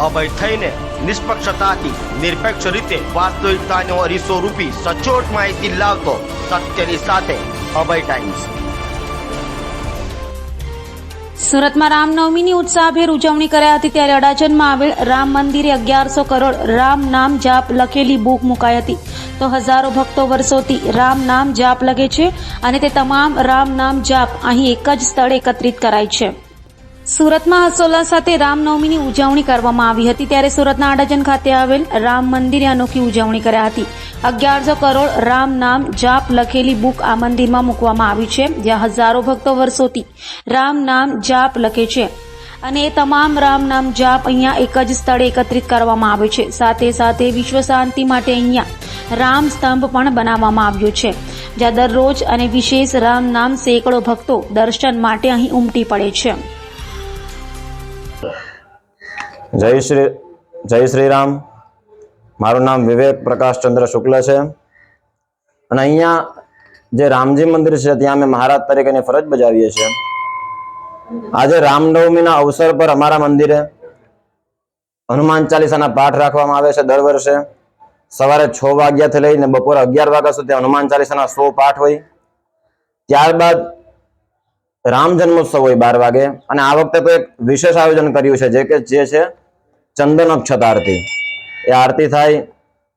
અભય થઈને નિષ્પક્ષતાથી નિરપેક્ષ રીતે વાસ્તવિકતાનો અરીસો રૂપી સચોટ માહિતી લાવતો સત્યની સાથે અભય ટાઈમ્સ। સુરતમાં રામનવમીની ઉત્સાહભેર ઉજવણી કરાઈ હતી ત્યારે અડાજણમાં આવેલ રામ મંદિરે 1100 કરોડ રામ નામ જાપ લખેલી બુક મુકાઈ હતી। તો હજારો ભક્તો વર્ષોથી રામ નામ જાપ લખે છે અને તે તમામ રામ નામ જાપ અહીં એક જ સ્થળે એકત્રિત કરાય છે। સુરતમાં હર્ષોલ્લાસ સાથે રામનવમીની ઉજવણી કરવામાં આવી હતી ત્યારે સુરતના અડાજણ ખાતે આવેલ રામ મંદિરે અનોખી ઉજવણી કરાઈ હતી। 1100 કરોડ રામ નામ જાપ લખેલી બુક આ મંદિરમાં મૂકવામાં આવી છે, જ્યાં હજારો ભક્તો વર્ષોથી રામ નામ જાપ લખે છે અને એ તમામ રામ નામ જાપ અહીંયા એક જ સ્થળે એકત્રિત કરવામાં આવે છે। સાથે સાથે વિશ્વ શાંતિ માટે અહીંયા રામ સ્તંભ પણ બનાવવામાં આવ્યો છે, જ્યાં દરરોજ અને વિશેષ રામ નામ સેંકડો ભક્તો દર્શન માટે અહીં ઉમટી પડે છે। જય શ્રી રામ। મારું નામ વિવેક પ્રકાશ ચંદ્ર શુક્લ છે અને અહીંયા જે રામજી મંદિર છે ત્યાં અમે મહારાજ તરીકેની ફરજ બજાવીએ છીએ। આજે રામનવમીના અવસર પર અમારા મંદિરે હનુમાન ચાલીસાના પાઠ રાખવામાં આવે છે। દર વર્ષે સવારે 6 વાગ્યાથી લઈને બપોરે 11 વાગ્યા સુધી હનુમાન ચાલીસાના 100 પાઠ હોય। ત્યારબાદ રામ જન્મોત્સવ હોય 12 વાગે અને આ વખતે તો એક વિશેષ આયોજન કર્યું છે જે છે ચંદન અક્ષત આરતી। એ આરતી થાય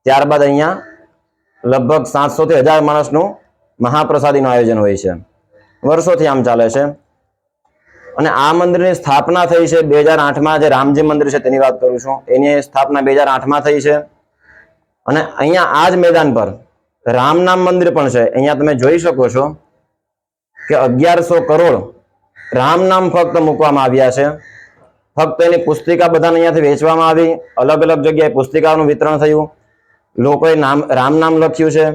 ત્યારબાદ અહીંયા લગભગ 700 થી 1000 માણસનું મહાપ્રસાદીનું આયોજન હોય છે। વર્ષોથી આમ ચાલે છે અને આ મંદિરની સ્થાપના થઈ છે 2008માં। જે રામજી મંદિર છે તેની વાત કરું છું, એની સ્થાપના 2008માં થઈ છે અને અહીંયા આ જ મેદાન પર રામ નામ મંદિર પણ છે। અહીંયા તમે જોઈ શકો છો કે 1100 કરોડ રામ નામ ફક્ત મૂકવામાં આવ્યા છે। ફક્ત એની પુસ્તિકા બધાને અહીંયાથી વેચવામાં આવી, અલગ અલગ જગ્યાએ પુસ્તિકાઓનું વિતરણ થયું, લોકોએ રામ નામ લખ્યું છે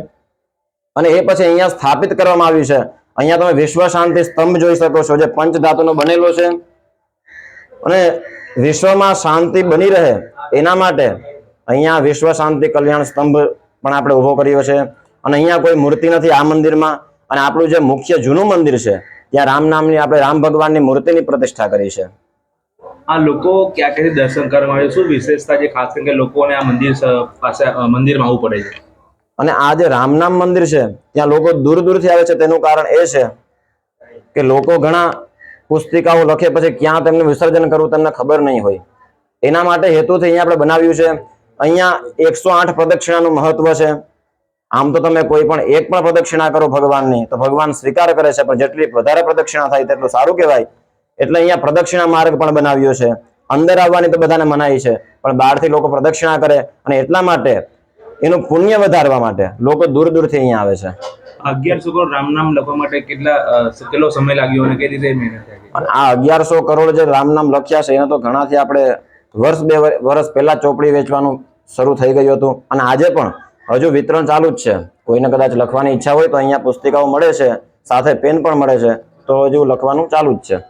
અને એ પછી અહીંયા સ્થાપિત કરવામાં આવ્યું છે। અહીંયા તમે વિશ્વ શાંતિ સ્તંભ જોઈ શકો છો, જે પંચધાતુનો બનેલો છે અને વિશ્વમાં શાંતિ બની રહે એના માટે અહીંયા વિશ્વ શાંતિ કલ્યાણ સ્તંભ પણ આપણે ઉભો કર્યો છે અને અહીંયા કોઈ મૂર્તિ નથી આ મંદિરમાં। અને આપણું જે મુખ્ય જૂનું મંદિર છે ત્યાં રામ નામની આપણે રામ ભગવાનની મૂર્તિની પ્રતિષ્ઠા કરી છે। આ લોકો ક્યાં ક્યાંથી દર્શન કરવા આવે? શું વિશેષતા છે ખાસ કરીને લોકોને આ મંદિર પાસે મંદિરમાં આવવું પડે છે? અને આ જે રામનામ મંદિર છે ત્યાં લોકો દૂર દૂરથી આવે છે, તેનું કારણ એ છે કે લોકો ઘણા પુસ્તિકાઓ લખે પછી ક્યાં તેમનું વિસર્જન કરવું તેમને ખબર નહીં હોય। એના માટે હેતુથી અહીંયા આપણે બનાવ્યું છે। અહીંયા 108 પ્રદક્ષિણાનું મહત્વ છે। આમ તો તમે કોઈ પણ એક પણ પ્રદક્ષિણા કરો ભગવાનની તો ભગવાન સ્વીકાર કરે છે, પણ જેટલી વધારે પ્રદક્ષિણા થાય તેટલું સારું કહેવાય। એટલે અહીંયા પ્રદક્ષિણા માર્ગ પણ બનાવ્યો છે। અંદર આવવાની તો બધાને મનાઈ છે, પણ બહારથી લોકો પ્રદક્ષિણા કરે અને એટલા માટે એનું પુણ્ય વધારવા માટે લોકો દૂર દૂરથી અહીંયા આવે છે। 1100 કરોડ રામ નામ લખવા માટે કેટલો સમય લાગ્યો અને કઈ રીતે મહેનત લાગી? અને આ 1100 કરોડ જે રામ નામ લખ્યા છે એને તો ઘણાથી આપણે વર્ષ 2 વર્ષ પહેલા ચોપડી વેચવાનું શરૂ થઈ ગયું હતું અને આજે પણ હજુ વિતરણ ચાલુ જ છે। કોઈને કદાચ લખવાની ઈચ્છા હોય તો અહીંયા પુસ્તિકાઓ મળે છે, સાથે પેન પણ મળે છે, તો હજુ લખવાનું ચાલુ જ છે।